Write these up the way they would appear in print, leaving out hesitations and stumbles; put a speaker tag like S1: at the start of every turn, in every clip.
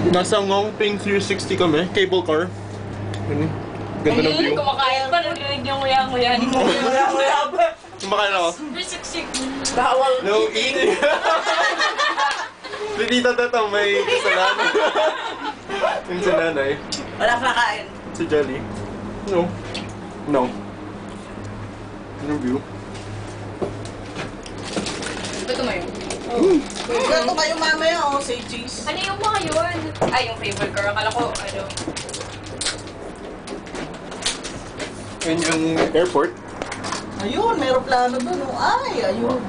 S1: Nasa Ngongping 360 kami, cable car. Ganda ng view.
S2: Kumakain pa, narinig yung nguya-nguya ni mo.
S3: Nguya-nguya ba?
S1: Kumakain ako.
S2: 360.
S3: Bawal.
S1: No eating! Si Tita Tata may kasalanan. Yung sa nanay.
S3: Wala kakain.
S1: Si Jelly. No. No. Anong view?
S2: Ito tumayo.
S3: Gato kayo mamaya, say cheese.
S2: Ano yung mga yun? Ay, yung favorite girl. Akala ko, ano.
S1: Yun yung airport.
S3: Ayun, meron plano doon. Ay, ayun.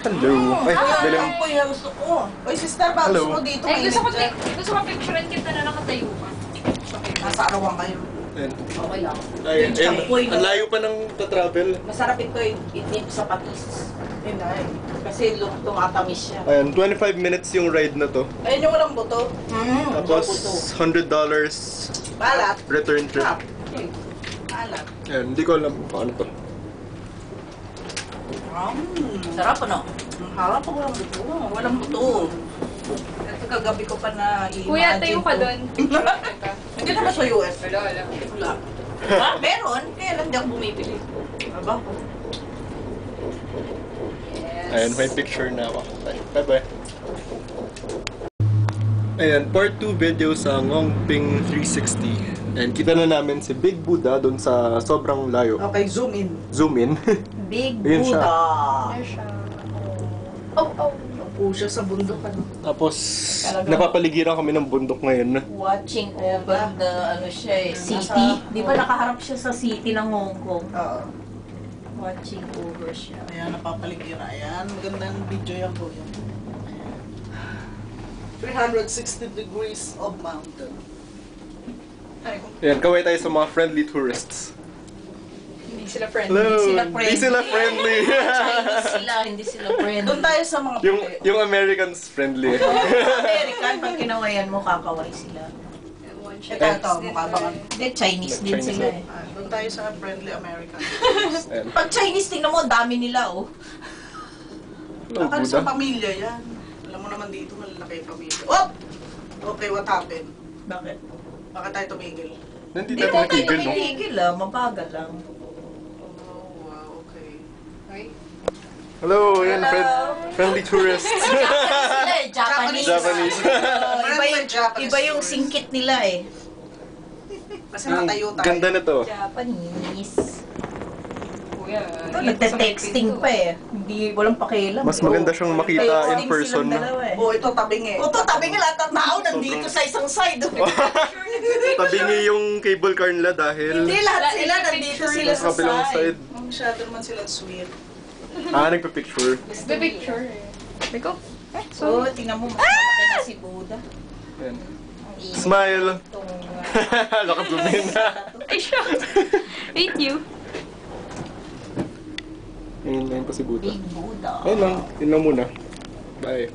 S1: Hello. Ay, dalim.
S3: Ay, po yung gusto ko. Oy, sister, bago
S1: Hello.
S3: mo dito.
S2: Ay, gusto ko
S3: mainit
S2: picturean kita na nakatayo ka.
S3: dyan. Nasa arawan kayo.
S1: Ayan.
S2: Okay lang.
S1: Ayun.
S3: Yung champoy, no?
S1: Ang layo pa ng travel.
S3: Masarap ito itip sa patis. Yun ay. Kasi tumatamis siya.
S1: Ayan, 25 minutes yung ride na to.
S3: Ayun yung walang buto.
S1: Tapos, $100
S3: Balat.
S1: return trip.
S3: Crap. Balat.
S1: Ayan, hindi ko alam kung ano to.
S3: Sarap ano? Ang harap pag walang buto. Walang buto. Ito kagabi ko pa na i-imagine.
S2: Kuya, tayo ka doon.
S3: Hindi naman sa US.
S2: Wala.
S3: Wala. Ha? Meron. Kaya lang di ako bumibili. Aba?
S1: Ayan, may picture na ako. Bye-bye. Ayan, part 2 video sa Ngongping 360. And kita na namin si Big Buddha doon sa sobrang layo.
S3: Okay, zoom in.
S1: Zoom in.
S3: Big
S1: Ayun siya.
S3: Buddha.
S2: There siya. Oh.
S3: Upo siya sa bundok. Ano?
S1: Tapos, napapaligiran kami ng bundok ngayon.
S4: Watching over the city. Di ba nakaharap siya sa city ng Hong Kong?
S3: Oo.
S4: Watching over siya.
S3: Ayan, napapaligira. Ayan, magandang video yan po yun. 360 degrees of mountain. Ay,
S1: Ayan, kaway tayo sa mga friendly tourists.
S2: Hindi sila friendly.
S1: Hello!
S4: sila
S1: Di sila friendly!
S4: Hindi sila friendly.
S3: doon tayo sa mga
S1: yung Americans friendly.
S4: American, pag kinawayan mo, kakaway sila.
S3: Ito, mukha ba?
S4: Hindi, Chinese din
S1: Chinese
S4: sila eh.
S3: Doon tayo sa friendly American.
S1: Ayan.
S4: Pag Chinese, tingnan mo, dami nila oh.
S1: Hello,
S3: Akala sa
S1: Buddha.
S3: pamilya yan. Alam mo naman dito, malalaki yung pamilya. Oh! Okay, what happened?
S4: Bakit?
S3: Bakit tayo tumigil?
S1: Nandito
S4: Hindi
S1: tayo
S4: mo tayo
S1: matigil, no?
S4: tumitigil ah, mabagal lang.
S3: Oh, wow, okay.
S2: Okay.
S1: Hello, ayan, friendly tourists.
S4: Sila eh, Japanese.
S1: Japanese.
S4: Iba yung singkit nila eh.
S3: Kasi natayo tayo.
S1: Ganda na to.
S4: Japanese.
S2: Kuya.
S4: Ito, nagte-texting pa eh. Hindi, walang pakialam.
S1: Mas maganda siyang makita in
S4: Texting
S1: person.
S4: silang dalawa eh.
S3: Oh, ito tabing eh.
S4: Ito, tabi nga lahat ng tao nandito sa isang side.
S1: Tabingi yung cable car nila dahil
S4: Hindi lahat sila nandito sila
S1: sa
S4: sa
S1: kabilang
S4: side.
S1: side.
S3: Masyado naman silang sweet.
S1: Nagpa-picture.
S2: The picture. Ikaw?
S4: So, tingnan mo, mas malaki na si Buddha.
S1: Ayan.
S4: Ang init
S1: Smile!
S4: itong,
S1: Naka-zoom in na.
S2: Ay, siya. Thank you.
S1: Ayun pa si Buddha.
S4: Big Buddha.
S1: Ayun lang. Yun lang muna. Bye.